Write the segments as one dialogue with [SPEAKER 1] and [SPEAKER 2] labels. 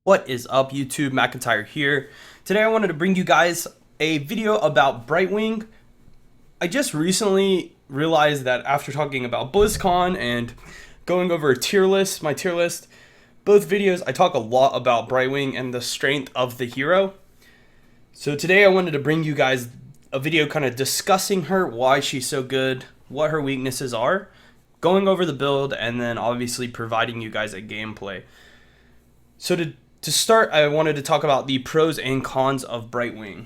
[SPEAKER 1] What is up, YouTube? McIntyre here. Today I wanted to bring you guys a video about Brightwing. I just recently realized that after talking about BlizzCon and going over my tier list, both videos I talk a lot about Brightwing and the strength of the hero. So today I wanted to bring you guys a video kind of discussing her, why she's so good, what her weaknesses are, going over the build, and then obviously providing you guys a gameplay. So to start, I wanted to talk about the pros and cons of Brightwing.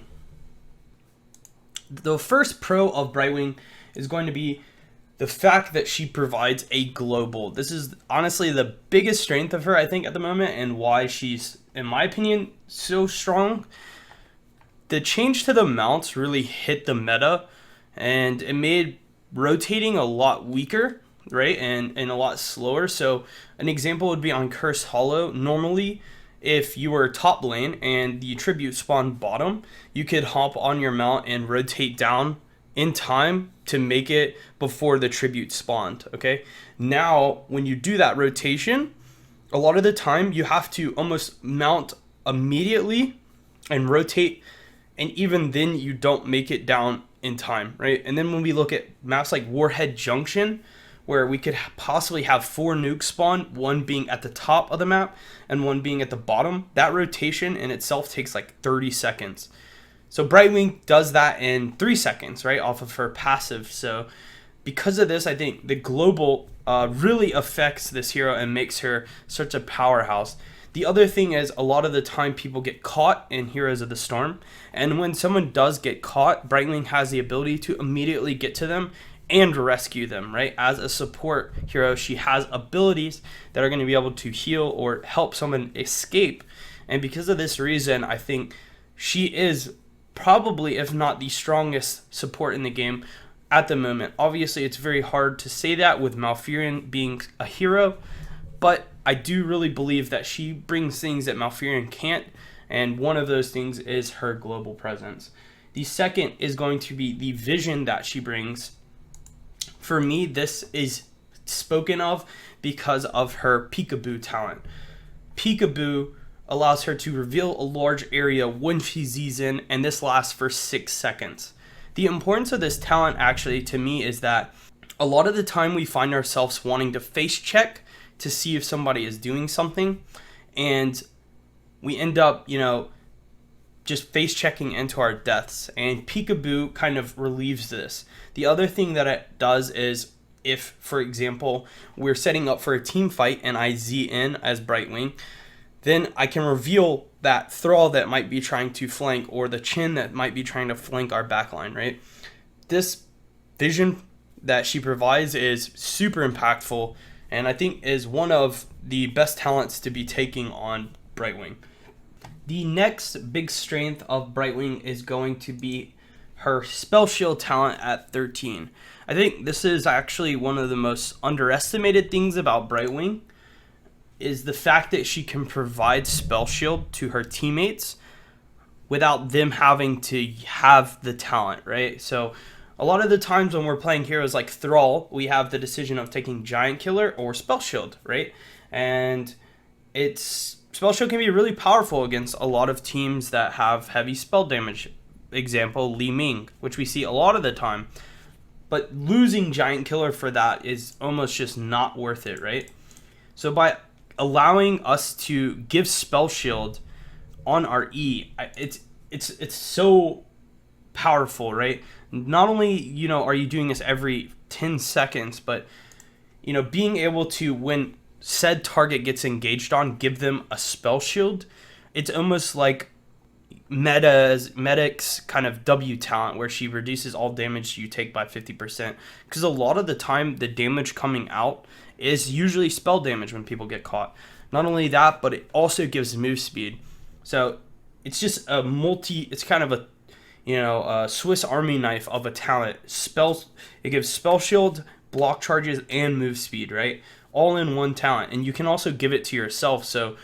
[SPEAKER 1] The first pro of Brightwing is going to be the fact that she provides a global. This is honestly the biggest strength of her, I think, at the moment, and why she's, in my opinion, so strong. The change to the mounts really hit the meta, and it made rotating a lot weaker, right, and a lot slower. So an example would be on Cursed Hollow. Normally, if you were top lane and the tribute spawned bottom, you could hop on your mount and rotate down in time to make it before the tribute spawned, okay? Now, when you do that rotation, a lot of the time you have to almost mount immediately and rotate, and even then you don't make it down in time, right? And then when we look at maps like Warhead Junction, where we could possibly have 4 nukes spawn, one being at the top of the map and one being at the bottom. That rotation in itself takes like 30 seconds. So Brightwing does that in 3 seconds, right, off of her passive. So because of this, I think the global really affects this hero and makes her such a powerhouse. The other thing is, a lot of the time people get caught in Heroes of the Storm, and when someone does get caught, Brightwing has the ability to immediately get to them and rescue them, right? As a support hero, she has abilities that are going to be able to heal or help someone escape. And because of this reason, I think she is probably, if not the strongest support in the game at the moment. Obviously, it's very hard to say that with Malfurion being a hero, but I do really believe that she brings things that Malfurion can't, and one of those things is her global presence. The second is going to be the vision that she brings. For me, this is spoken of because of her Peekaboo talent. Peekaboo allows her to reveal a large area when she Z's in, and this lasts for 6 seconds. The importance of this talent, actually, to me, is that a lot of the time we find ourselves wanting to face check to see if somebody is doing something, and we end up, just face checking into our deaths, and Peekaboo kind of relieves this. The other thing that it does is, if, for example, we're setting up for a team fight and I Z in as Brightwing, then I can reveal that Thrall that might be trying to flank, or the Chin that might be trying to flank our backline, right? This vision that she provides is super impactful, and I think is one of the best talents to be taking on Brightwing. The next big strength of Brightwing is going to be her Spell Shield talent at 13. I think this is actually one of the most underestimated things about Brightwing, is the fact that she can provide Spell Shield to her teammates without them having to have the talent, right? So a lot of the times when we're playing heroes like Thrall, we have the decision of taking Giant Killer or Spell Shield, right? And Spell Shield can be really powerful against a lot of teams that have heavy spell damage. Example, Li Ming, which we see a lot of the time. But losing Giant Killer for that is almost just not worth it, right? So by allowing us to give Spell Shield on our E, it's so powerful, right? Not only, are you doing this every 10 seconds, but, being able to, when said target gets engaged on, give them a Spell Shield. It's almost like Medic's kind of W talent, where she reduces all damage you take by 50%. Because a lot of the time, the damage coming out is usually spell damage when people get caught. Not only that, but it also gives move speed. So it's just it's kind of a Swiss Army knife of a talent. It gives Spell Shield, block charges, and move speed, right? All in one talent. And you can also give it to yourself. So,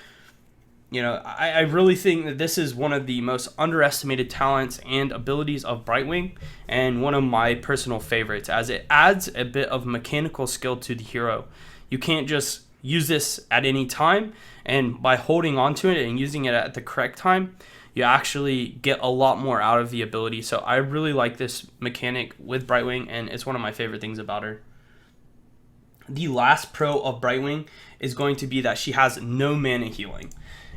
[SPEAKER 1] I really think that this is one of the most underestimated talents and abilities of Brightwing, and one of my personal favorites, as it adds a bit of mechanical skill to the hero. You can't just use this at any time, And by holding on to it and using it at the correct time, you actually get a lot more out of the ability. So I really like this mechanic with Brightwing, and it's one of my favorite things about her. The last pro of Brightwing is going to be that she has no mana healing.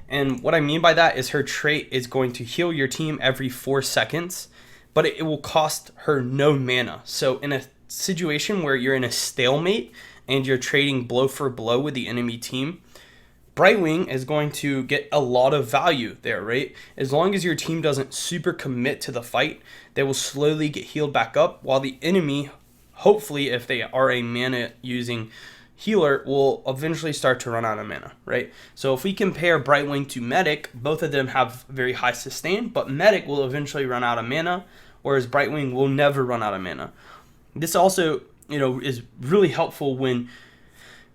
[SPEAKER 1] And what I mean by that is her trait is going to heal your team every 4 seconds, but it will cost her no mana. So in a situation where you're in a stalemate and you're trading blow for blow with the enemy team, Brightwing is going to get a lot of value there, right? As long as your team doesn't super commit to the fight, they will slowly get healed back up, while the enemy, hopefully if they are a mana using healer, will eventually start to run out of mana, right? So if we compare Brightwing to Medic, both of them have very high sustain, but Medic will eventually run out of mana, whereas Brightwing will never run out of mana. This also, is really helpful when,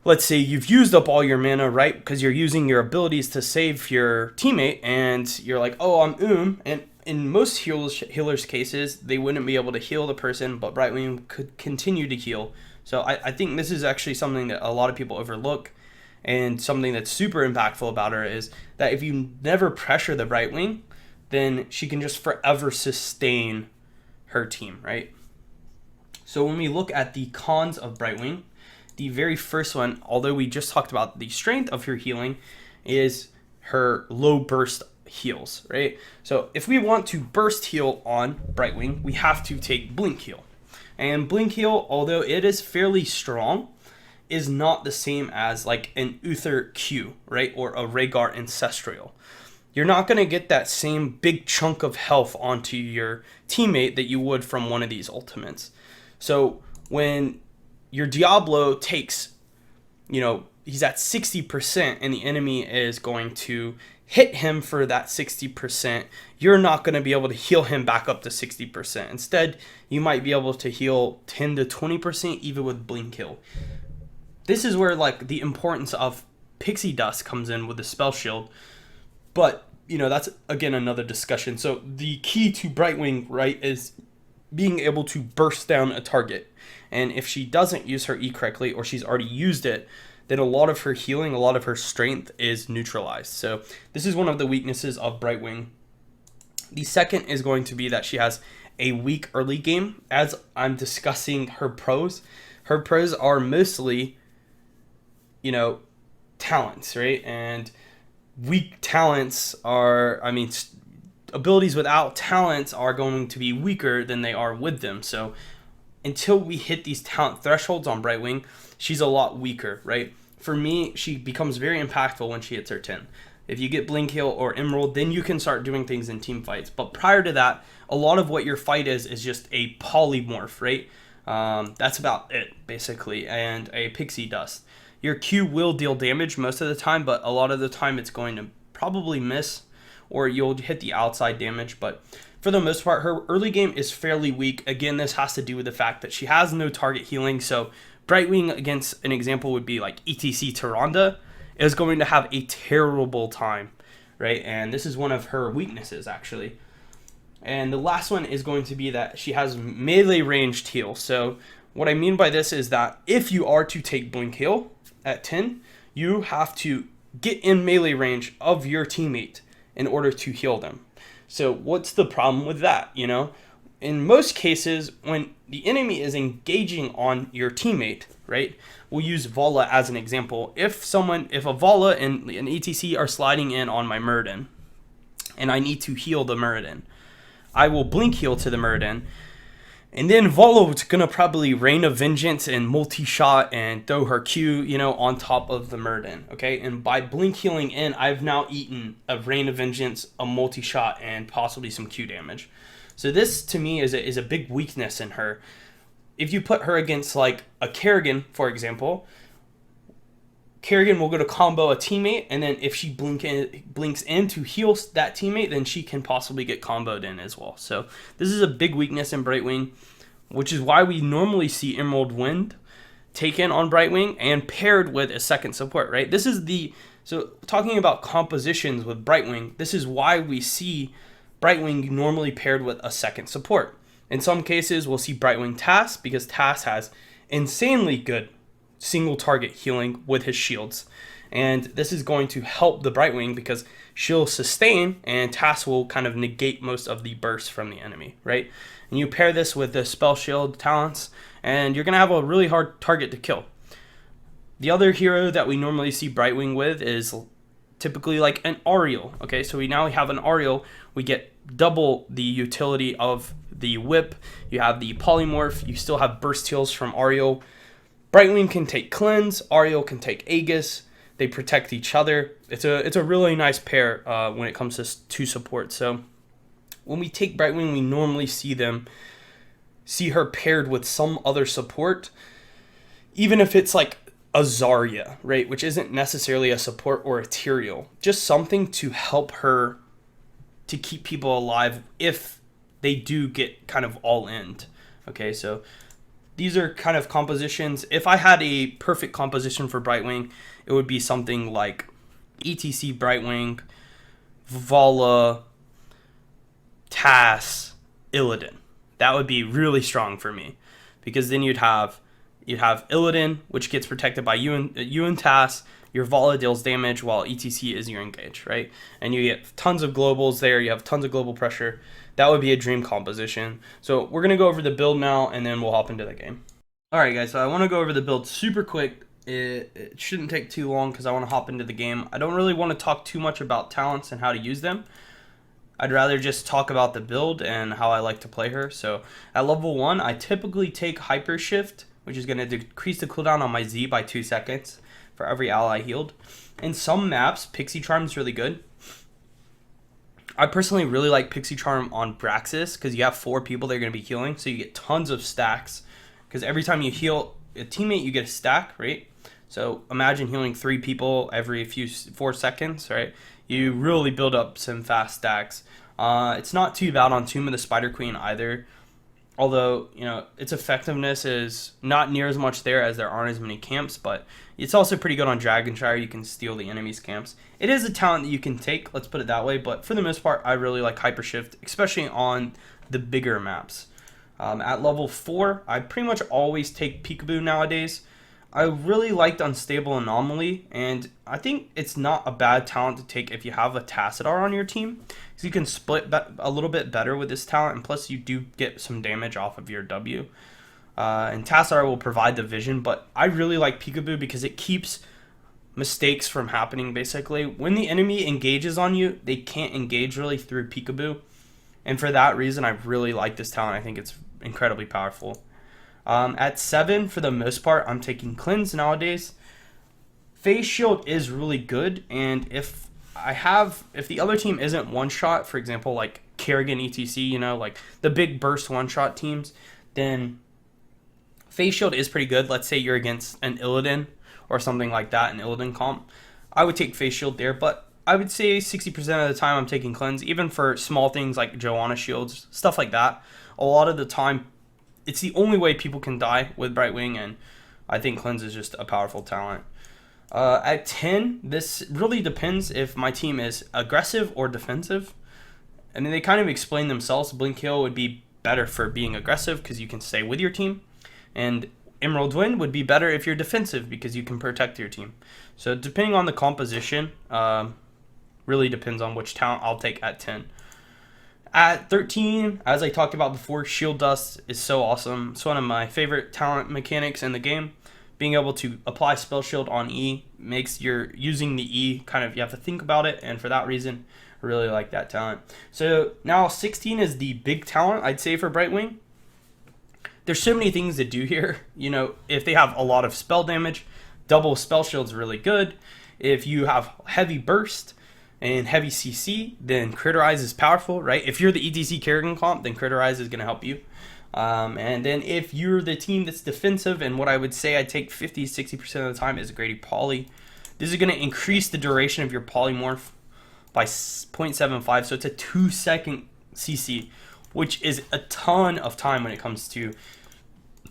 [SPEAKER 1] let's say you've used up all your mana, right? Because you're using your abilities to save your teammate, and you're like, oh, I'm and in most healers' cases, they wouldn't be able to heal the person, but Brightwing could continue to heal. So I think this is actually something that a lot of people overlook, and something that's super impactful about her is that if you never pressure the Brightwing, then she can just forever sustain her team, right? So when we look at the cons of Brightwing, the very first one, although we just talked about the strength of her healing, is her low burst heals, right? So if we want to burst heal on Brightwing, we have to take Blink Heal. And Blink Heal, although it is fairly strong, is not the same as like an Uther Q, right? Or a Rhaegar Ancestral. You're not going to get that same big chunk of health onto your teammate that you would from one of these ultimates. So when your Diablo takes, he's at 60% and the enemy is going to hit him for that 60%, you're not going to be able to heal him back up to 60%. Instead, you might be able to heal 10 to 20% even with Blink Heal. This is where like the importance of Pixie Dust comes in with the spell shield. But, that's again another discussion. So the key to Brightwing, right, is being able to burst down a target. And if she doesn't use her E correctly, or she's already used it, then a lot of her healing, a lot of her strength is neutralized. So this is one of the weaknesses of Brightwing. The second is going to be that she has a weak early game. As I'm discussing her pros are mostly, talents, right? And weak talents are, abilities without talents are going to be weaker than they are with them. So until we hit these talent thresholds on Brightwing, she's a lot weaker, right? For me, she becomes very impactful when she hits her 10. If you get Blink Heal or Emerald, then you can start doing things in team fights. But prior to that, a lot of what your fight is just a polymorph, right? That's about it, basically, and a Pixie Dust. Your Q will deal damage most of the time, but a lot of the time it's going to probably miss, or you'll hit the outside damage. But for the most part, her early game is fairly weak. Again, this has to do with the fact that she has no target healing. So Brightwing, against an example, would be like ETC Tyrande, is going to have a terrible time, right? And this is one of her weaknesses, actually. And the last one is going to be that she has melee ranged heal. So what I mean by this is that if you are to take Blink Heal at 10, you have to get in melee range of your teammate in order to heal them. So what's the problem with that? In most cases, when the enemy is engaging on your teammate, right? We'll use Vala as an example. If a Vala and an ETC are sliding in on my Muradin, and I need to heal the Muradin, I will Blink Heal to the Muradin, and then Vala is going to probably Rain of Vengeance and multi-shot and throw her Q, on top of the Muradin, okay? And by Blink Healing in, I've now eaten a Rain of Vengeance, a multi-shot, and possibly some Q damage. So this, to me, is a big weakness in her. If you put her against, like, a Kerrigan, for example, Kerrigan will go to combo a teammate, and then if she blinks in to heal that teammate, then she can possibly get comboed in as well. So this is a big weakness in Brightwing, which is why we normally see Emerald Wind taken on Brightwing and paired with a second support, right? So talking about compositions with Brightwing, this is why we see Brightwing normally paired with a second support. In some cases, we'll see Brightwing Tass, because Tass has insanely good single target healing with his shields. And this is going to help the Brightwing because she'll sustain and Tass will kind of negate most of the burst from the enemy, right? And you pair this with the Spell Shield talents, and you're going to have a really hard target to kill. The other hero that we normally see Brightwing with is typically like an Ariel. Okay, so we now have an Ariel. We get double the utility of the whip. You have the polymorph. You still have burst heals from Ariel. Brightwing can take cleanse. Ariel can take Aegis. They protect each other. It's a really nice pair when it comes to support. So when we take Brightwing, we normally see her paired with some other support, even if it's like a Zarya, right? Which isn't necessarily a support or a Tyrael. Just something to help her to keep people alive if they do get kind of all in. Okay, so these are kind of compositions. If I had a perfect composition for Brightwing, it would be something like ETC Brightwing, Vala, Tass, Illidan. That would be really strong for me, because then you'd have Illidan, which gets protected by you and Tass. Your Vala deals damage while ETC is your engage, right? And you get tons of globals there. You have tons of global pressure. That would be a dream composition. So we're going to go over the build now, and then we'll hop into the game. All right, guys, so I want to go over the build super quick. It shouldn't take too long because I want to hop into the game. I don't really want to talk too much about talents and how to use them. I'd rather just talk about the build and how I like to play her. So at level 1, I typically take Hyper Shift, which is going to decrease the cooldown on my Z by 2 seconds for every ally healed. In some maps, Pixie Charm is really good. I personally really like Pixie Charm on Braxis because you have 4 people that are going to be healing, so you get tons of stacks. Because every time you heal a teammate, you get a stack, right? So imagine healing 3 people every 4 seconds, right? You really build up some fast stacks. It's not too bad on Tomb of the Spider Queen either. Although, you know, its effectiveness is not near as much there as there aren't as many camps, but it's also pretty good on Dragonshire. You can steal the enemy's camps. It is a talent that you can take, let's put it that way, but for the most part, I really like Hyper Shift, especially on the bigger maps. At level 4, I pretty much always take Peekaboo nowadays. I really liked Unstable Anomaly, and I think it's not a bad talent to take if you have a Tassadar on your team, because you can split a little bit better with this talent, and plus you do get some damage off of your W. And Tassadar will provide the vision, but I really like Peekaboo because it keeps mistakes from happening, basically. When the enemy engages on you, they can't engage really through Peekaboo, and for that reason, I really like this talent. I think it's incredibly powerful. At 7, for the most part, I'm taking Cleanse nowadays. Phase Shield is really good, and if the other team isn't one-shot, for example, like Kerrigan ETC, you know, like the big burst one-shot teams, then Phase Shield is pretty good. Let's say you're against an Illidan or something like that, an Illidan comp. I would take Phase Shield there, but I would say 60% of the time I'm taking Cleanse, even for small things like Joanna Shields, stuff like that. A lot of the time, it's the only way people can die with Brightwing, and I think Cleanse is just a powerful talent. At 10, this really depends if my team is aggressive or defensive. I mean, they kind of explain themselves. Blink Heal would be better for being aggressive because you can stay with your team, and Emerald Wind would be better if you're defensive because you can protect your team. So depending on the composition, really depends on which talent I'll take at 10. At 13, as I talked about before, Shield Dust is so awesome. It's one of my favorite talent mechanics in the game. Being able to apply Spell Shield on E makes your using the E kind of, you have to think about it, and for that reason, I really like that talent. So now 16 is the big talent, I'd say, for Brightwing. There's so many things to do here. You know, if they have a lot of spell damage, double Spell Shield's really good. If you have heavy burst and heavy CC, then Critterize is powerful, right? If you're the ETC Kerrigan comp, then Critterize is going to help you. And then if you're the team that's defensive, and what I would say I take 50-60% of the time is Grady Poly, this is going to increase the duration of your polymorph by 0.75, so it's a 2-second CC, which is a ton of time when it comes to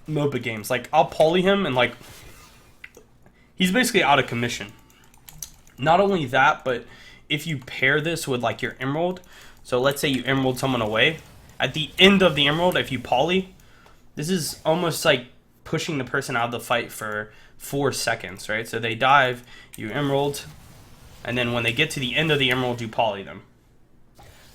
[SPEAKER 1] MOBA games. Like, I'll poly him, and like, he's basically out of commission. Not only that, but if you pair this with like your Emerald, so let's say you Emerald someone away, at the end of the Emerald, if you poly, this is almost like pushing the person out of the fight for 4 seconds, right? So they dive, you emerald, and then when they get to the end of the emerald, you poly them.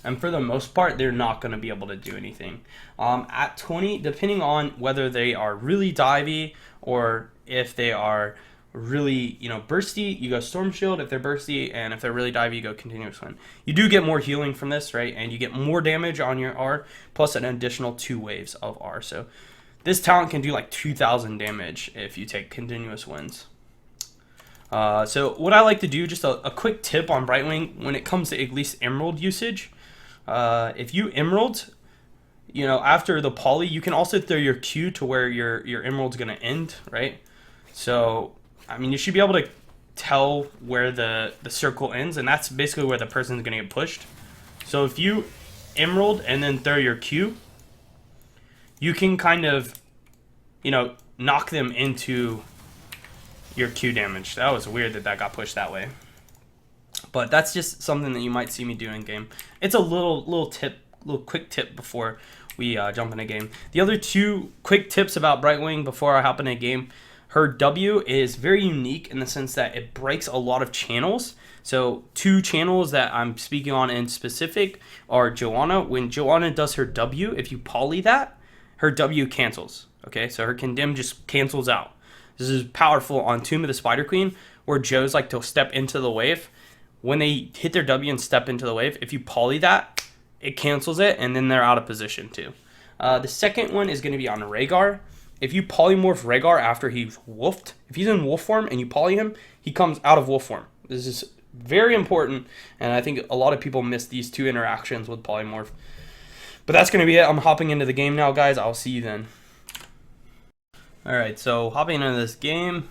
[SPEAKER 1] And for the most part, they're not going to be able to do anything. At 20, depending on whether they are really divey or if they are really, bursty, you go Storm Shield. If they're bursty, and if they're really divey, you go Continuous Wind. You do get more healing from this, right? And you get more damage on your R, plus an additional 2 waves of R. So this talent can do like 2,000 damage if you take Continuous Winds. So what I like to do, just a quick tip on Brightwing when it comes to at least Emerald usage. If you Emerald, after the poly, you can also throw your Q to where your Emerald's going to end, right? So, I mean, you should be able to tell where the circle ends, and that's basically where the person's going to get pushed. So if you Emerald and then throw your Q, you can kind of, knock them into your Q damage. That was weird that got pushed that way. But that's just something that you might see me do in game. It's a little quick tip before we jump in a game. The other 2 quick tips about Brightwing before I hop in a game. Her W is very unique in the sense that it breaks a lot of channels. So 2 channels that I'm speaking on in specific are Joanna. When Joanna does her W, if you poly that, her W cancels. Okay, so her Condemn just cancels out. This is powerful on Tomb of the Spider Queen, where Joe's like to step into the wave. When they hit their W and step into the wave, if you poly that, it cancels it, and then they're out of position too. The second one is going to be on Rhaegar. If you polymorph Rhaegar after he's wolfed, if he's in wolf form and you poly him, he comes out of wolf form. This is very important, and I think a lot of people miss these 2 interactions with polymorph. But that's going to be it. I'm hopping into the game now, guys. I'll see you then. Alright, so hopping into this game.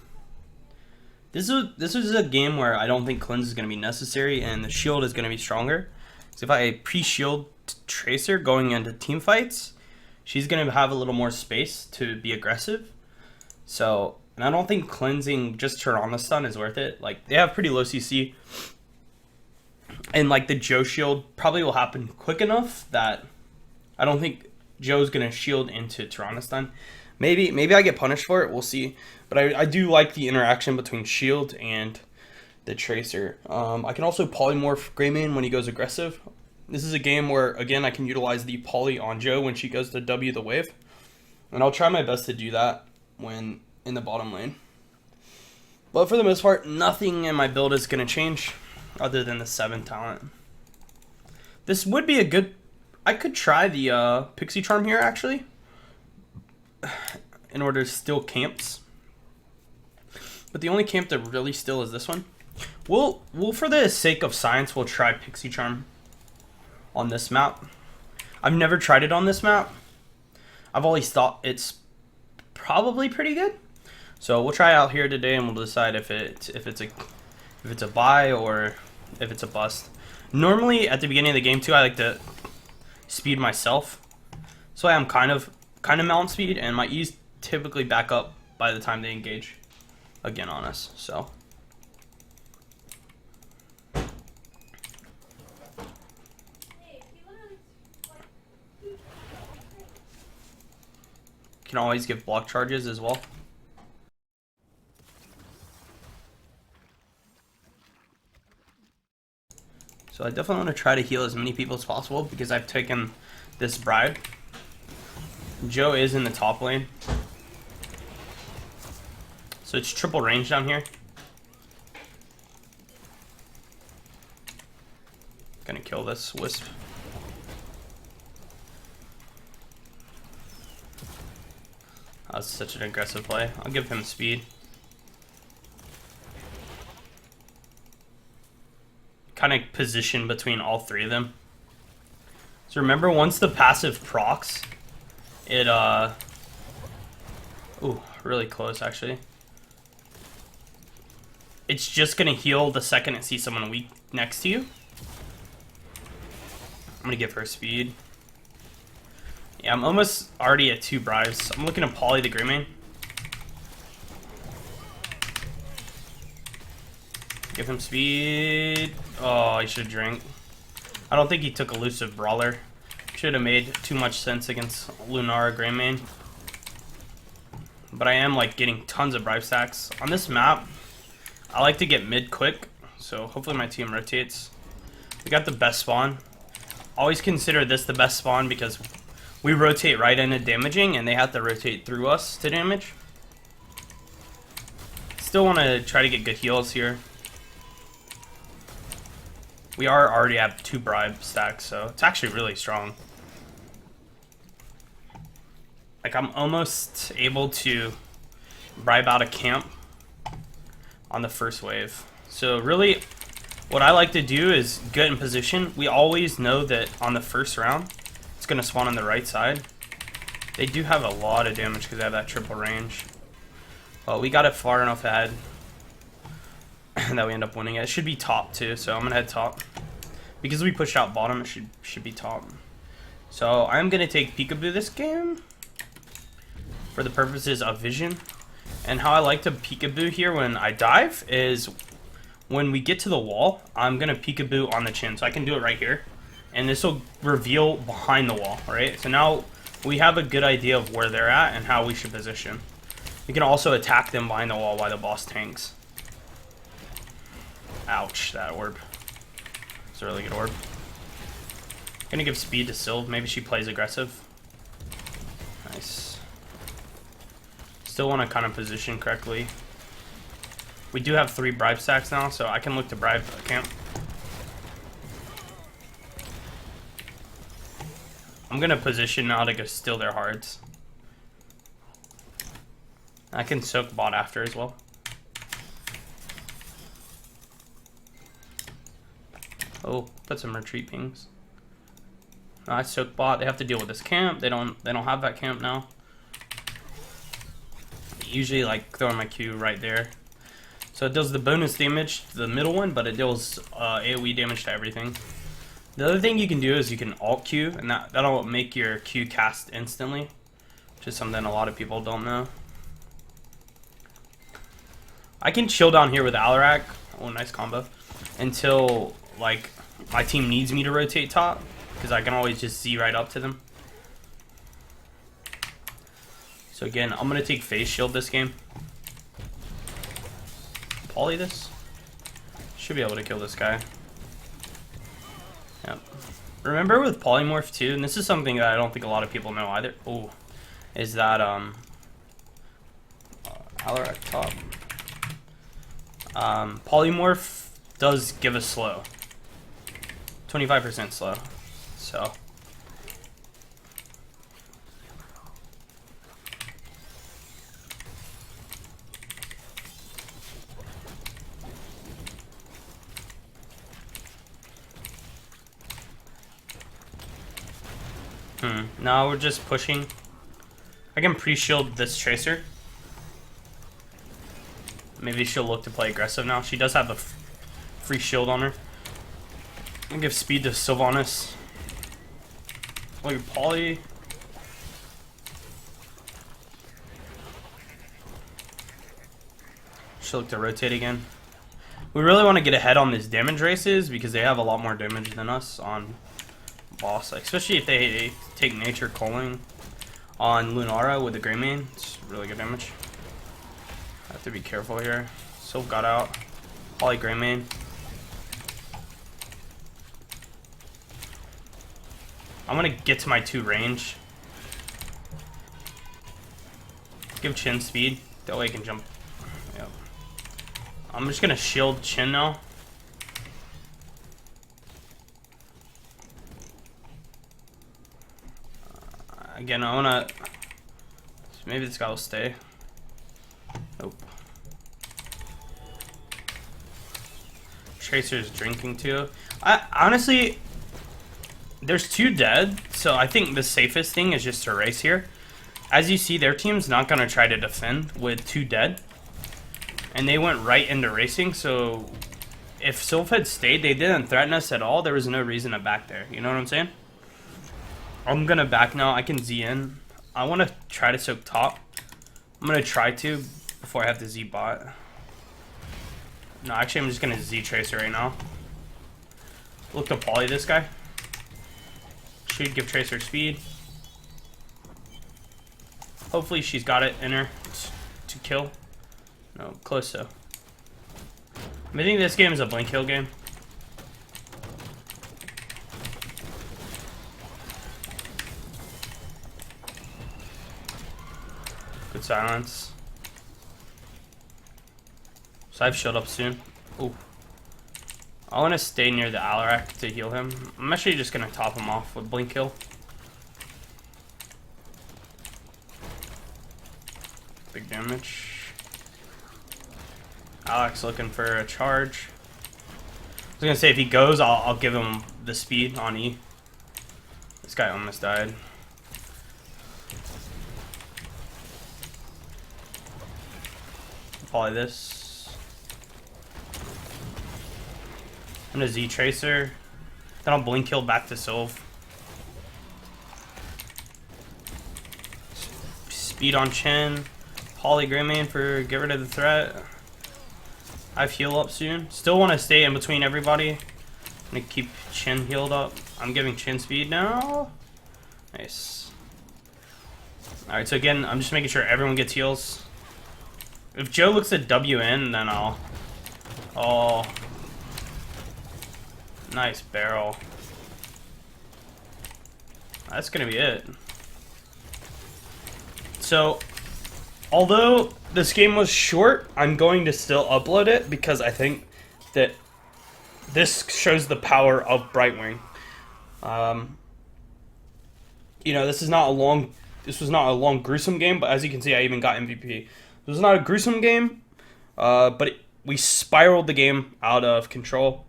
[SPEAKER 1] This is a game where I don't think cleanse is going to be necessary, and the shield is going to be stronger. So if I pre-shield Tracer going into team fights, she's going to have a little more space to be aggressive. So, and I don't think cleansing just Tirana stun is worth it. Like, they have pretty low CC, and like the Joe shield probably will happen quick enough that I don't think Joe's going to shield into Tirana stun. Maybe I get punished for it. We'll see. But I do like the interaction between shield and the Tracer. I can also polymorph Greymane when he goes aggressive. This is a game where, again, I can utilize the poly on Joe when she goes to W the wave. And I'll try my best to do that when in the bottom lane. But for the most part, nothing in my build is going to change other than the 7 talent. This would be a good... I could try the Pixie Charm here, actually, in order to steal camps. But the only camp that really still is this one. We'll for the sake of science, we'll try Pixie Charm on this map. I've never tried it on this map. I've always thought it's probably pretty good. So we'll try it out here today, and we'll decide if it's a buy or if it's a bust. Normally at the beginning of the game too, I like to speed myself, so I'm kind of mount speed, and my E's typically back up by the time they engage again on us. So can always give block charges as well. So I definitely want to try to heal as many people as possible because I've taken this Bride. Joe is in the top lane, so it's triple range down here. Gonna kill this Wisp. That's such an aggressive play. I'll give him speed. Kind of position between all 3 of them. So remember, once the passive procs, it ooh, really close actually. It's just gonna heal the second it sees someone weak next to you. I'm gonna give her speed. Yeah, I'm almost already at 2 Brides. I'm looking to poly the Greymane. Give him speed. Oh, he should drink. I don't think he took Elusive Brawler. Should have made too much sense against Lunara Greymane. but I am like getting tons of bribe stacks. On this map, I like to get mid quick, so hopefully my team rotates. We got the best spawn. Always consider this the best spawn because we rotate right into damaging and they have to rotate through us to damage. Still want to try to get good heals here. We are already at 2 bribe stacks, so it's actually really strong. Like, I'm almost able to bribe out a camp on the first wave. So really, what I like to do is get in position. We always know that on the first round, it's going to spawn on the right side. They do have a lot of damage because they have that triple range. Well, we got it far enough ahead that we end up winning it. It should be top too, so I'm going to head top. Because we pushed out bottom, it should be top. So I'm going to take peekaboo this game for the purposes of vision. And how I like to peekaboo here when I dive is when we get to the wall, I'm going to peekaboo on the chin. So I can do it right here. And this will reveal behind the wall, right? So now we have a good idea of where they're at and how we should position. We can also attack them behind the wall while the boss tanks. Ouch, that orb. It's a really good orb. Gonna give speed to Sylv. Maybe she plays aggressive. Nice. Still want to kind of position correctly. We do have 3 bribe stacks now, so I can look to bribe a camp. I'm gonna position now to go steal their hearts. I can soak bot after as well. Oh, put some retreat pings. I soak bot. They have to deal with this camp. They don't have that camp now. Usually like throwing my Q right there. So it does the bonus damage to the middle one, but it deals AoE damage to everything. The other thing you can do is you can alt Q, and that'll make your Q cast instantly, which is something a lot of people don't know. I can chill down here with Alarak. Oh, nice combo. Until like my team needs me to rotate top, because I can always just Z right up to them. So again, I'm gonna take phase shield this game. Poly this. Should be able to kill this guy. Yep. Remember with polymorph too, and this is something that I don't think a lot of people know either. Oh, is that Alarak top. Polymorph does give us slow. 25% slow. So now we're just pushing. I can pre-shield this Tracer. Maybe she'll look to play aggressive now. She does have a free shield on her. I'm gonna give speed to Sylvanas. Look at Poly. She'll look to rotate again. We really want to get ahead on these damage races because they have a lot more damage than us on boss, like, especially if they take nature calling on Lunara with the Greymane. It's really good damage. I have to be careful here. Sylv got out. Poly Greymane. I'm gonna get to my 2 range. Give Chin speed. That way I can jump. Yep. I'm just gonna shield Chin now. Again, I wanna. Maybe this guy will stay. Nope. Tracer's drinking too. Honestly, there's 2 dead, so I think the safest thing is just to race here. As you see, their team's not gonna try to defend with 2 dead, and they went right into racing. So if Sylv had stayed, they didn't threaten us at all. There was no reason to back there. You know what I'm saying? I'm gonna back now. I can Z in. I want to try to soak top. I'm gonna try to before I have to Z bot. No, actually, I'm just gonna Z Tracer right now. Look to poly this guy. Should give Tracer speed. Hopefully, she's got it in her. kill? No, close though. I think this game is a blink kill game. Good silence. So I've shield up soon. Ooh. I want to stay near the Alarak to heal him. I'm actually just going to top him off with blink kill. Big damage. Alex looking for a charge. I was gonna say if he goes, I'll give him the speed on E. This guy almost died. Probably this. I'm gonna Z Tracer. Then I'll blink kill back to Sylve. Speed on Chen. Poly Greyman for get rid of the threat. I have heal up soon. Still want to stay in between everybody. I'm gonna keep Chen healed up. I'm giving Chen speed now. Nice. Alright, so again, I'm just making sure everyone gets heals. If Joe looks at WN, then I'll... Oh. Nice barrel. That's gonna be it. So, although this game was short, I'm going to still upload it because I think that this shows the power of Brightwing. You know, this was not a long gruesome game, but as you can see, I even got MVP. It was not a gruesome game, but we spiraled the game out of control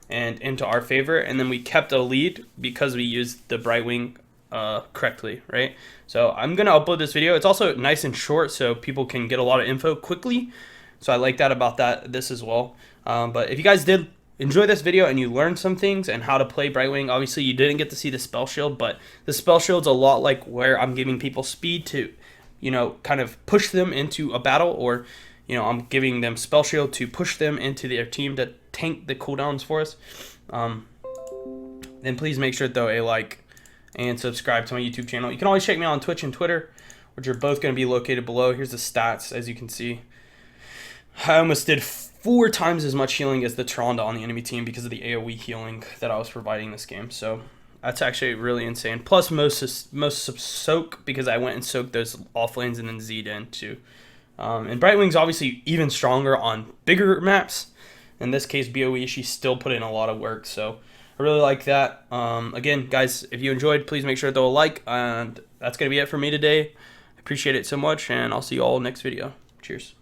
[SPEAKER 1] and into our favor, and then we kept a lead because we used the Brightwing correctly, right? So I'm gonna upload this video. It's also nice and short, so people can get a lot of info quickly. So I like that about this as well. But if you guys did enjoy this video and you learned some things and how to play Brightwing, obviously you didn't get to see the spell shield, but the spell shield's a lot like where I'm giving people speed to, you know, kind of push them into a battle, or, you know, I'm giving them spell shield to push them into their team to tank the cooldowns for us. Then please make sure to throw a like and subscribe to my YouTube channel. You can always check me out on Twitch and Twitter, which are both going to be located below. Here's the stats, as you can see. I almost did 4 times as much healing as the Tronda on the enemy team because of the AoE healing that I was providing this game. So that's actually really insane. Plus most soak because I went and soaked those off lanes and then Z'd in too. And Brightwing's obviously even stronger on bigger maps. In this case, BOE, she still put in a lot of work. So I really like that. Again, guys, if you enjoyed, please make sure to throw a like. And that's going to be it for me today. I appreciate it so much, and I'll see you all next video. Cheers.